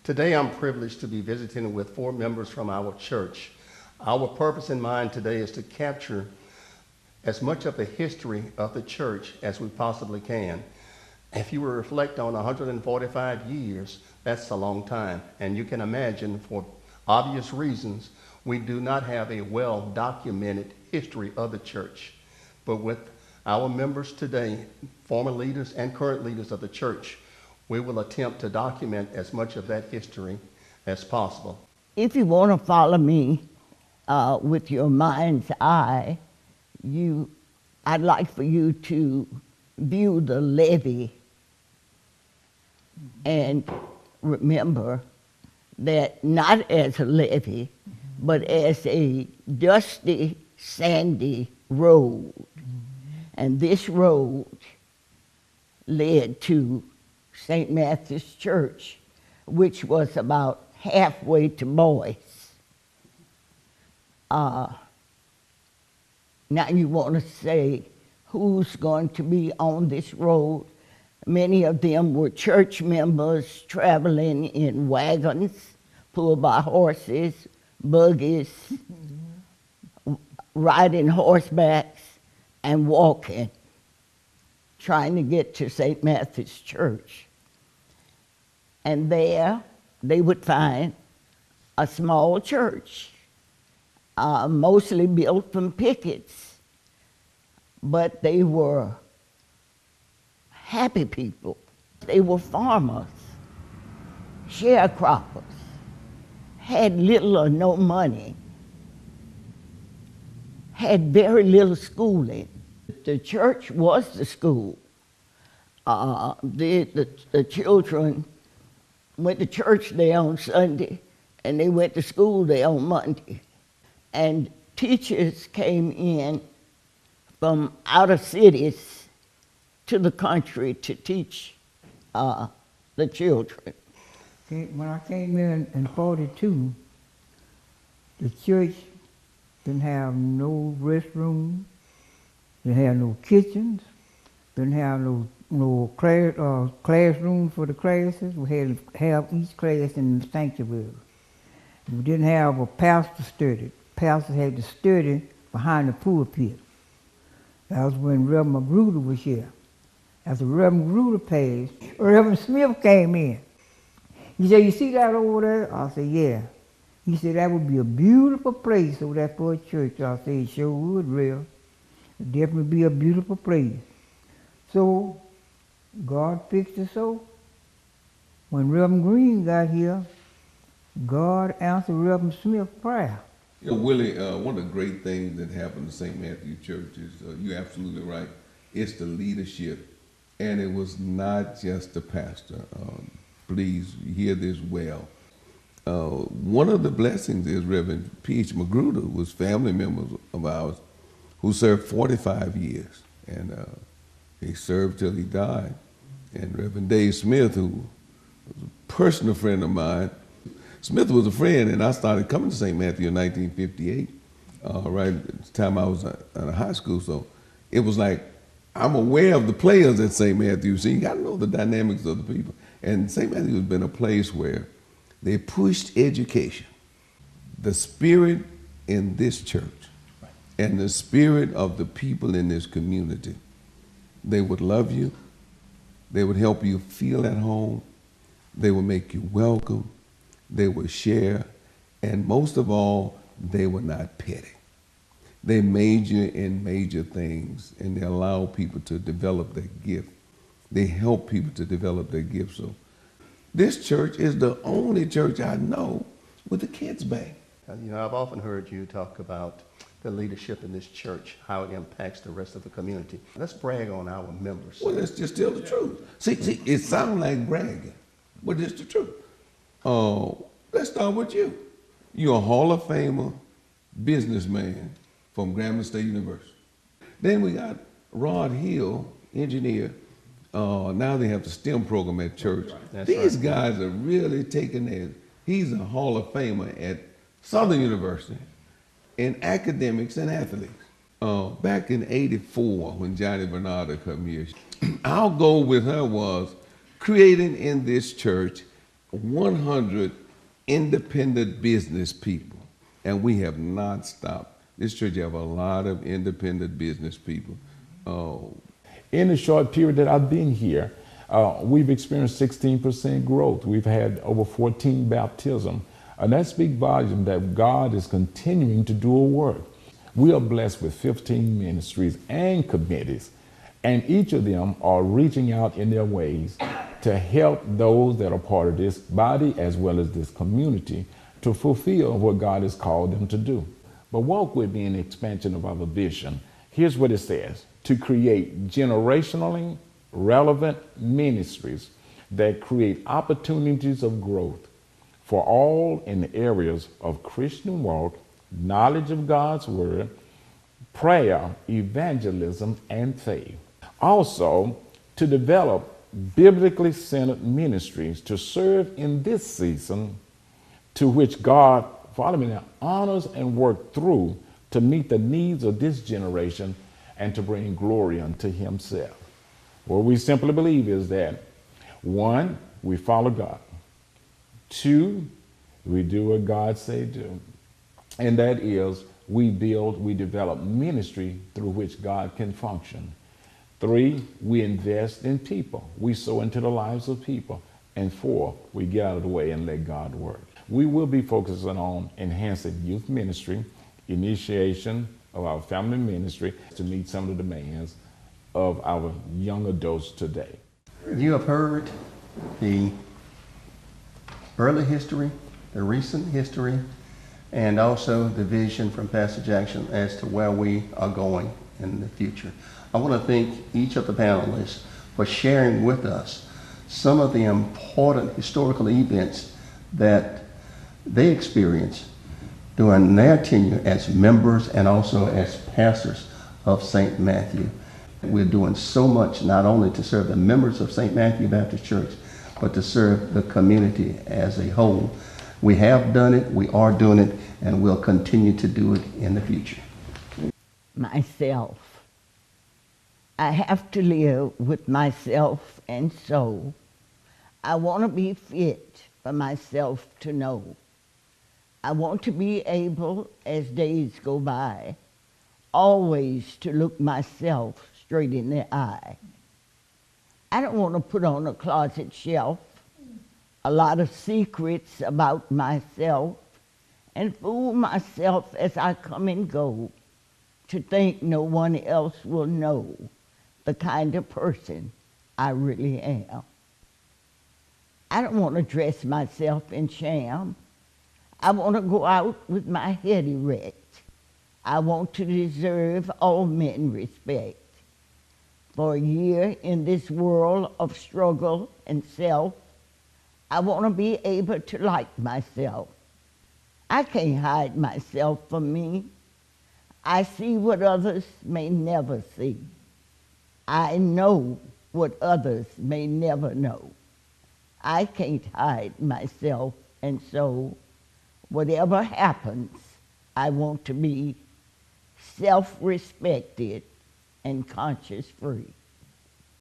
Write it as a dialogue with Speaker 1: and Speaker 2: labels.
Speaker 1: Today I'm privileged to be visiting with 4 members from our church. Our purpose in mind today is to capture as much of the history of the church as we possibly can. If you will reflect on 145 years, that's a long time. And you can imagine, for obvious reasons, we do not have a well-documented history of the church. But with our members today, former leaders and current leaders of the church, we will attempt to document as much of that history as possible.
Speaker 2: If you want to follow me with your mind's eye, I'd like for you to view the levee and remember that not as a levee, but as a dusty, sandy road. And this road led to St. Matthew's Church, which was about halfway to Boyce. Now you want to say who's going to be on this road. Many of them were church members traveling in wagons pulled by horses, buggies, riding horsebacks, and walking, trying to get to St. Matthew's Church. And there they would find a small church, mostly built from pickets, but they were happy people. They were farmers, sharecroppers, had little or no money, had very little schooling. The church was the school. The children went to church there on Sunday, and they went to school there on Monday. And teachers came in from outer cities to the country to teach the children.
Speaker 3: When I came in 42, the church didn't have no restroom, didn't have no kitchens, didn't have no classroom for the classes. We had to have each class in the sanctuary. We didn't have a pastor study. Pastors had to study behind the pulpit. That was when Reverend Magruder was here. After Reverend Magruder passed, Reverend Smith came in. He said, "You see that over there?" I said, "Yeah." He said, "That would be a beautiful place over there for a church." I said, "It sure would, Rev. It'd definitely be a beautiful place." So God fixed it so. When Reverend Green got here, God answered Reverend Smith's prayer.
Speaker 4: You know, Willie, one of the great things that happened to St. Matthew Church is, you're absolutely right, it's the leadership. And it was not just the pastor. Please hear this well. One of the blessings is Reverend P.H. Magruder was family members of ours who served 45 years. And he served till he died. And Reverend Dave Smith, who was a personal friend of mine, Smith was a friend, and I started coming to St. Matthew in 1958, right at the time I was in high school. So it was like, I'm aware of the players at St. Matthew. So you got to know the dynamics of the people. And St. Matthew has been a place where they pushed education. The spirit in this church and the spirit of the people in this community, they would love you. They would help you feel at home. They would make you welcome. They would share. And most of all, they were not petty. They major in major things, and they allow people to develop their gift. They help people to develop their gift. So this church is the only church I know with a kids' bank.
Speaker 1: You know, I've often heard you talk about the leadership in this church, how it impacts the rest of the community. Let's brag on our members.
Speaker 4: Well, let's just tell the truth. See, it sounds like bragging, but it's the truth. Let's start with you. You're a Hall of Famer businessman from Grambling State University. Then we got Rod Hill, engineer. Now they have the STEM program at church. These guys are really taking it. He's a Hall of Famer at Southern University in academics and athletics. Back in '84, when Johnny Bernardo come here, our goal with her was creating in this church 100 independent business people, and we have not stopped. This church have a lot of independent business people.
Speaker 5: In the short period that I've been here, we've experienced 16% growth. We've had over 14 baptisms. And that speaks volume that God is continuing to do a work. We are blessed with 15 ministries and committees, and each of them are reaching out in their ways to help those that are part of this body as well as this community to fulfill what God has called them to do. But walk with me in the expansion of our vision. Here's what it says: to create generationally relevant ministries that create opportunities of growth for all in the areas of Christian walk, knowledge of God's word, prayer, evangelism, and faith. Also, to develop biblically centered ministries to serve in this season to which God, follow me now, honors and work through to meet the needs of this generation and to bring glory unto himself. What we simply believe is that, 1, we follow God. 2, we do what God say do. And that is, we develop ministry through which God can function. 3, we invest in people. We sow into the lives of people. And 4, we get out of the way and let God work. We will be focusing on enhancing youth ministry, initiation of our family ministry to meet some of the demands of our young adults today.
Speaker 1: You have heard the early history, the recent history, and also the vision from Pastor Jackson as to where we are going in the future. I want to thank each of the panelists for sharing with us some of the important historical events that they experienced during their tenure as members and also as pastors of St. Matthew. We're doing so much not only to serve the members of St. Matthew Baptist Church, but to serve the community as a whole. We have done it, we are doing it, and we'll continue to do it in the future.
Speaker 2: Myself. I have to live with myself and soul. I want to be fit for myself to know. I want to be able, as days go by, always to look myself straight in the eye. I don't want to put on a closet shelf a lot of secrets about myself and fool myself as I come and go to think no one else will know the kind of person I really am. I don't want to dress myself in sham. I want to go out with my head erect. I want to deserve all men's respect. For a year in this world of struggle and self, I want to be able to like myself. I can't hide myself from me. I see what others may never see. I know what others may never know. I can't hide myself, and so whatever happens, I want to be self-respected and conscience free.